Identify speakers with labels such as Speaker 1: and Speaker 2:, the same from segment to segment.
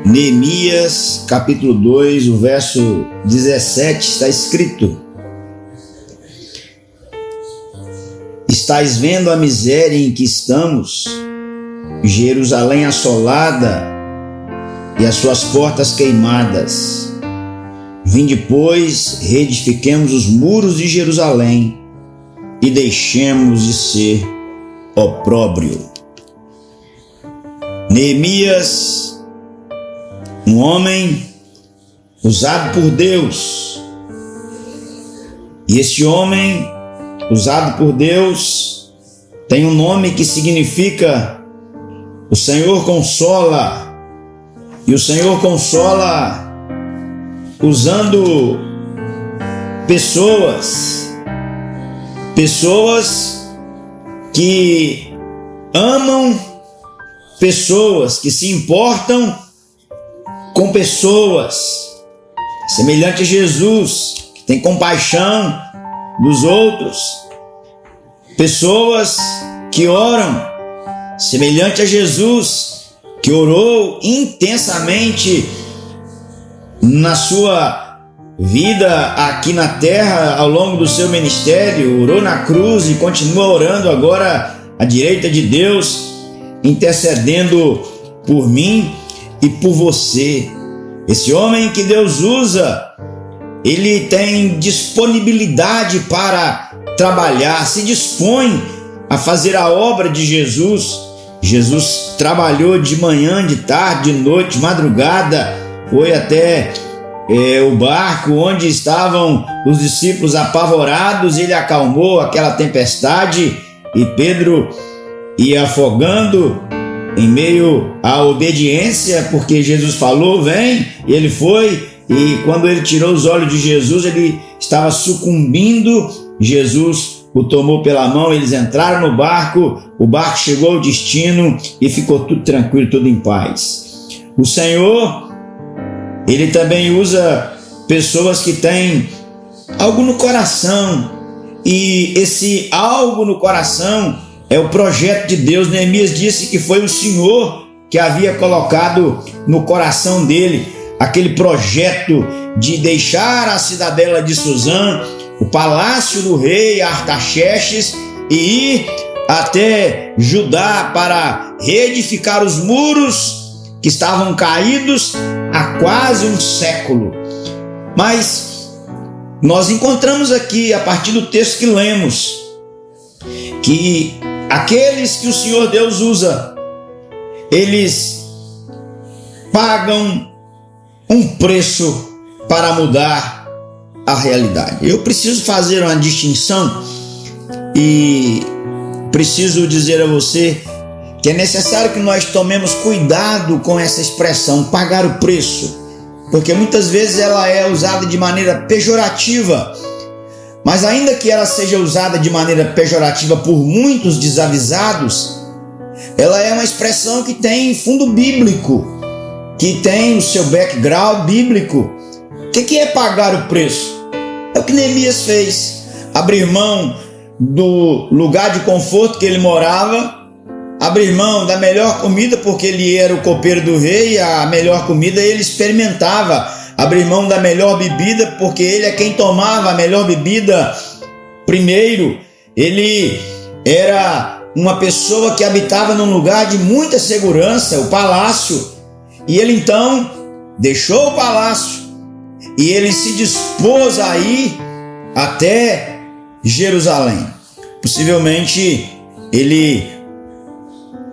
Speaker 1: Neemias, capítulo 2, o verso 17, está escrito: Estais vendo a miséria em que estamos, Jerusalém assolada e as suas portas queimadas. Vinde, pois, reedifiquemos os muros de Jerusalém e deixemos de ser opróbrio. Neemias, um homem usado por Deus, e esse homem usado por Deus tem um nome que significa o Senhor consola, e o Senhor consola usando pessoas que amam pessoas, que se importam com pessoas, semelhante a Jesus, que tem compaixão dos outros, pessoas que oram, semelhante a Jesus, que orou intensamente na sua vida aqui na terra, ao longo do seu ministério, orou na cruz e continua orando agora à direita de Deus, intercedendo por mim e por você. Esse homem que Deus usa, ele tem disponibilidade para trabalhar, se dispõe a fazer a obra de Jesus. Jesus trabalhou de manhã, de tarde, de noite, de madrugada, foi até o barco onde estavam os discípulos apavorados. Ele acalmou aquela tempestade e Pedro ia afogando em meio à obediência, porque Jesus falou, vem, e ele foi, e quando ele tirou os olhos de Jesus, ele estava sucumbindo. Jesus o tomou pela mão, eles entraram no barco, o barco chegou ao destino e ficou tudo tranquilo, tudo em paz. O Senhor, ele também usa pessoas que têm algo no coração, e esse algo no coração é o projeto de Deus. Neemias disse que foi o Senhor que havia colocado no coração dele aquele projeto de deixar a cidadela de Suzã, o palácio do rei Artaxerxes, e ir até Judá para reedificar os muros que estavam caídos há quase um século. Mas nós encontramos aqui, a partir do texto que lemos, que aqueles que o Senhor Deus usa, eles pagam um preço para mudar a realidade. Eu preciso fazer uma distinção e preciso dizer a você que é necessário que nós tomemos cuidado com essa expressão, pagar o preço, porque muitas vezes ela é usada de maneira pejorativa. Mas ainda que ela seja usada de maneira pejorativa por muitos desavisados, ela é uma expressão que tem fundo bíblico, que tem o seu background bíblico. O que é pagar o preço? É o que Neemias fez: abrir mão do lugar de conforto que ele morava, abrir mão da melhor comida, porque ele era o copeiro do rei, a melhor comida ele experimentava, abrir mão da melhor bebida, porque ele é quem tomava a melhor bebida primeiro. Ele era uma pessoa que habitava num lugar de muita segurança, o palácio, e ele então deixou o palácio e ele se dispôs a ir até Jerusalém. Possivelmente ele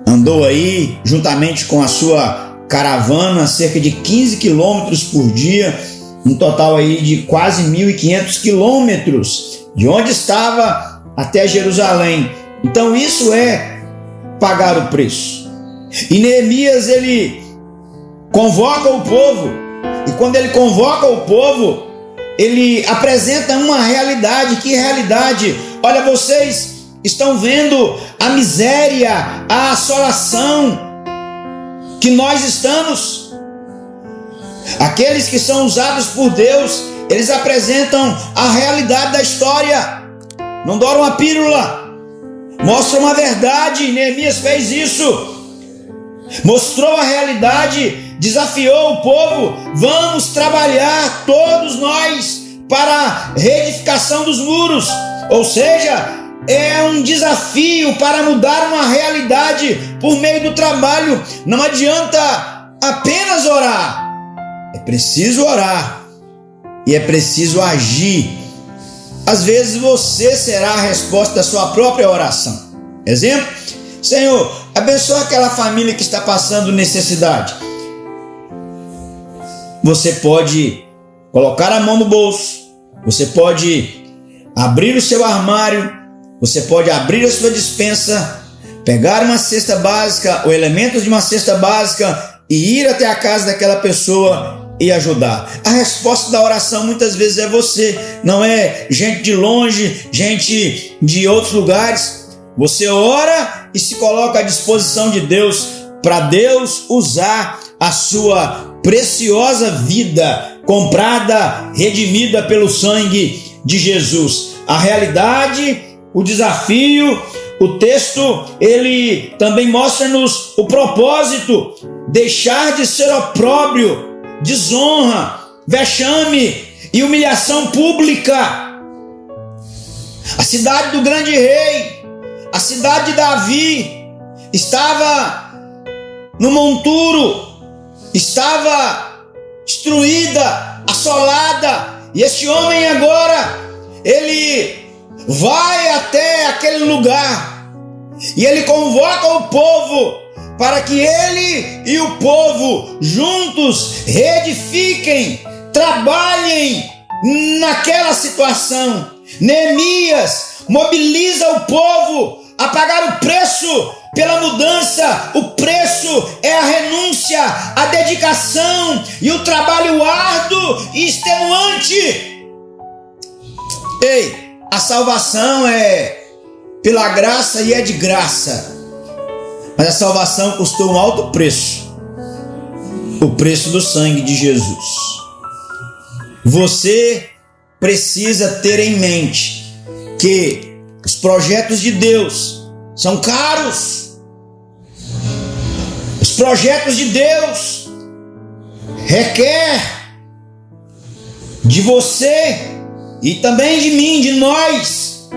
Speaker 1: andou aí juntamente com a sua caravana cerca de 15 quilômetros por dia, um total aí de quase 1.500 quilômetros de onde estava até Jerusalém. Então isso é pagar o preço. E Neemias, ele convoca o povo, e quando ele convoca o povo, ele apresenta uma realidade. Que realidade? Olha, vocês estão vendo a miséria, a assolação que nós estamos. Aqueles que são usados por Deus, eles apresentam a realidade da história, não douram uma pílula, mostram uma verdade. Neemias fez isso. mostrou a realidade, desafiou o povo: vamos trabalhar todos nós para a reedificação dos muros. Ou seja, é um desafio para mudar uma realidade por meio do trabalho. Não adianta apenas orar, é preciso orar e é preciso agir. Às vezes você será a resposta da sua própria oração. Exemplo: Senhor, abençoa aquela família que está passando necessidade. Você pode colocar a mão no bolso, você pode abrir o seu armário, você pode abrir a sua despensa, pegar uma cesta básica ou elementos de uma cesta básica e ir até a casa daquela pessoa e ajudar. A resposta da oração muitas vezes é você, não é gente de longe, gente de outros lugares. Você ora e se coloca à disposição de Deus, para Deus usar a sua preciosa vida, comprada, redimida pelo sangue de Jesus. A realidade, o desafio, o texto, ele também mostra-nos o propósito: deixar de ser opróbrio, desonra, vexame e humilhação pública. A cidade do grande rei, a cidade de Davi, estava no monturo, estava destruída, assolada, e este homem agora, ele vai até aquele lugar e ele convoca o povo para que ele e o povo juntos reedifiquem, trabalhem naquela situação. Neemias mobiliza o povo a pagar o preço pela mudança. O preço é a renúncia, a dedicação e o trabalho árduo e extenuante. Ei, a salvação é pela graça e é de graça, mas a salvação custou um alto preço, o preço do sangue de Jesus. Você precisa ter em mente que os projetos de Deus são caros. Os projetos de Deus requer de você e também de mim, de nós,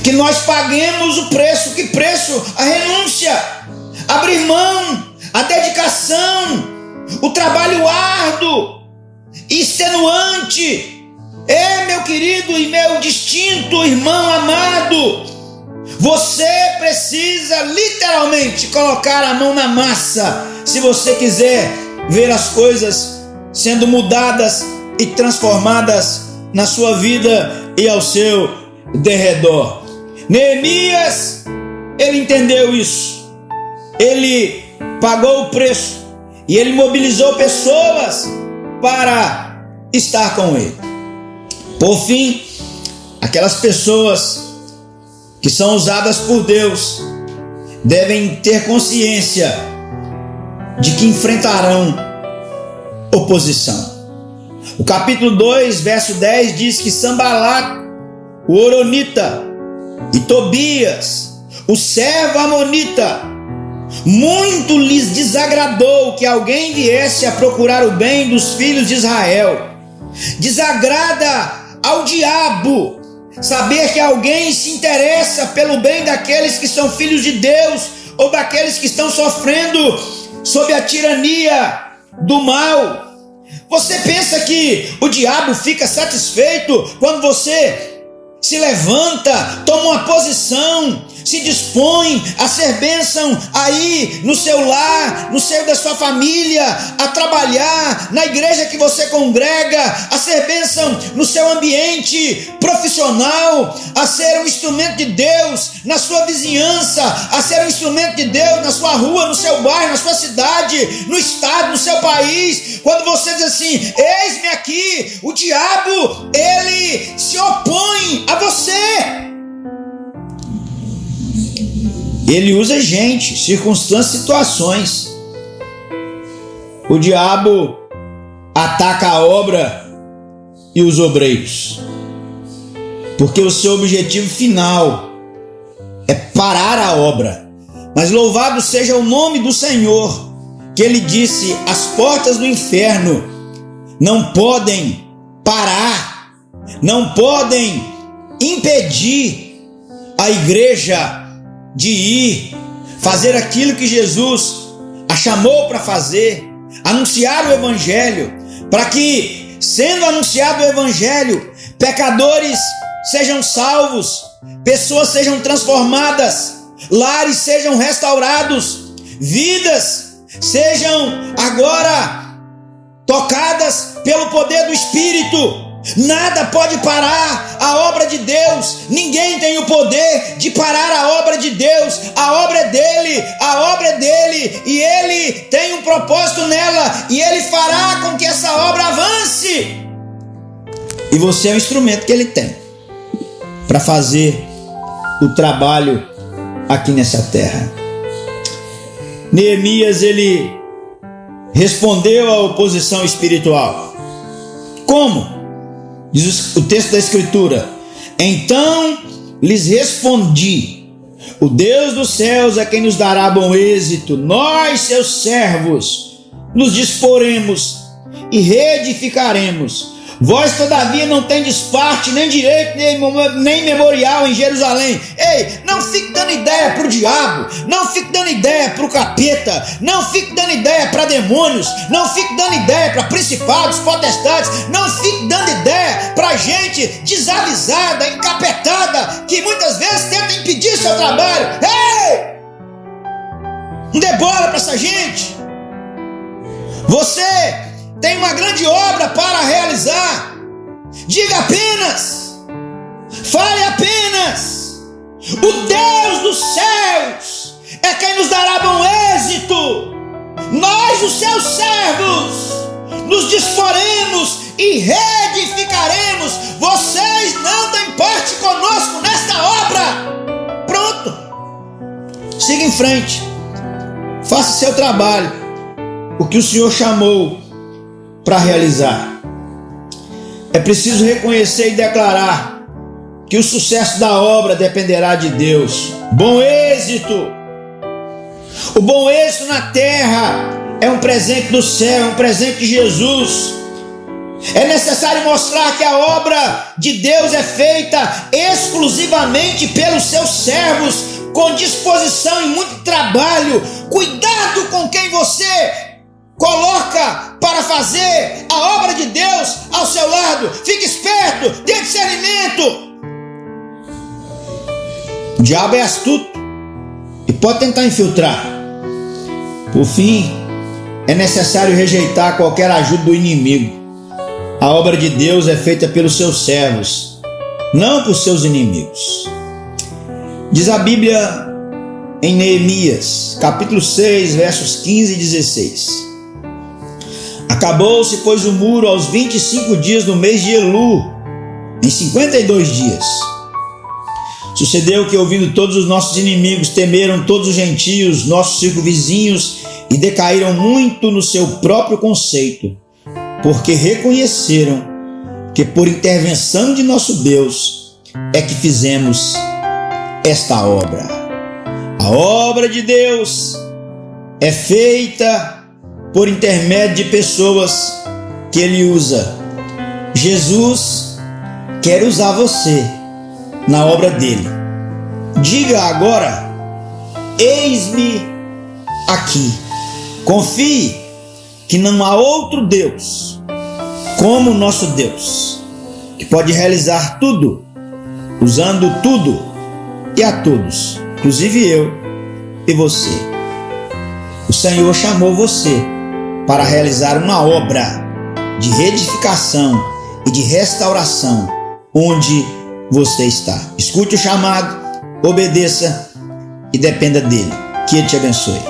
Speaker 1: que nós paguemos o preço. Que preço? A renúncia, abrir mão, a dedicação, o trabalho árduo e extenuante. Meu querido e meu distinto irmão amado, você precisa literalmente colocar a mão na massa se você quiser ver as coisas sendo mudadas e transformadas na sua vida e ao seu derredor. Neemias, ele entendeu isso, ele pagou o preço e ele mobilizou pessoas para estar com ele. Por fim, aquelas pessoas que são usadas por Deus devem ter consciência de que enfrentarão oposição. O capítulo 2, verso 10 diz que Sanbalat, o horonita, e Tobias, o servo amonita, muito lhes desagradou que alguém viesse a procurar o bem dos filhos de Israel. Desagrada ao diabo saber que alguém se interessa pelo bem daqueles que são filhos de Deus ou daqueles que estão sofrendo sob a tirania do mal. Você pensa que o diabo fica satisfeito quando você se levanta, toma uma posição, se dispõe a ser bênção aí no seu lar, no seio da sua família, a trabalhar na igreja que você congrega, a ser bênção no seu ambiente profissional, a ser um instrumento de Deus na sua vizinhança, a ser um instrumento de Deus na sua rua, no seu bairro, na sua cidade, no estado, no seu país. Quando você diz assim: eis-me aqui, o diabo, ele se opõe a você. Ele usa gente, circunstâncias, situações. O diabo ataca a obra e os obreiros, porque o seu objetivo final é parar a obra, Mas louvado seja o nome do Senhor, que Ele disse: as portas do inferno não podem parar, não podem impedir a igreja de ir fazer aquilo que Jesus a chamou para fazer, anunciar o Evangelho, para que, sendo anunciado o Evangelho, pecadores sejam salvos, pessoas sejam transformadas, lares sejam restaurados, vidas sejam agora tocadas pelo poder do Espírito. Nada pode parar a obra de Deus. Ninguém tem o poder de parar a obra de Deus. A obra é dele, a obra é dele, e ele tem um propósito nela, e ele fará com que essa obra avance. E você é o instrumento que ele tem para fazer o trabalho aqui nessa terra. Neemias, ele respondeu à oposição espiritual. Como? Diz o texto da Escritura: então lhes respondi: o Deus dos céus é quem nos dará bom êxito. Nós, seus servos, nos disporemos e reedificaremos. Vós, todavia, não tendes parte, nem direito, nem memorial em Jerusalém. Ei, não fique dando ideia para o diabo, não fique dando ideia para o capeta, não fique dando ideia para demônios, não fique dando ideia para principados, potestades, não fique dando ideia para gente desavisada, encapetada, que muitas vezes tenta impedir seu trabalho. Ei, não dê bola para essa gente. Você tem uma grande obra para realizar. Diga apenas, fale apenas: o Deus dos céus é quem nos dará bom êxito. Nós, os seus servos, nos disporemos e reedificaremos. Vocês não têm parte conosco nesta obra. Pronto. Siga em frente. Faça seu trabalho, o que o Senhor chamou para realizar. É preciso reconhecer e declarar que o sucesso da obra dependerá de Deus. Bom êxito. O bom êxito na terra é um presente do céu, é um presente de Jesus. É necessário mostrar que a obra de Deus é feita exclusivamente pelos seus servos, com disposição e muito trabalho. Cuidado com quem você coloca para fazer a obra de Deus ao seu lado. Fique esperto, tenha discernimento. O diabo é astuto e pode tentar infiltrar. Por fim, é necessário rejeitar qualquer ajuda do inimigo. A obra de Deus é feita pelos seus servos, não por seus inimigos. Diz a Bíblia em Neemias, capítulo 6, versos 15 e 16. Acabou-se, pois, o muro aos 25 dias do mês de Elu, em 52 dias. Sucedeu que, ouvindo todos os nossos inimigos, temeram todos os gentios, nossos circunvizinhos, e decaíram muito no seu próprio conceito, porque reconheceram que por intervenção de nosso Deus é que fizemos esta obra. A obra de Deus é feita por intermédio de pessoas que Ele usa. Jesus quer usar você na obra dele. Diga agora: eis-me aqui. Confie que não há outro Deus como o nosso Deus, que pode realizar tudo, usando tudo e a todos, inclusive eu e você. O Senhor chamou você para realizar uma obra de reedificação e de restauração onde você está. Escute o chamado, obedeça e dependa dele. Que Ele te abençoe.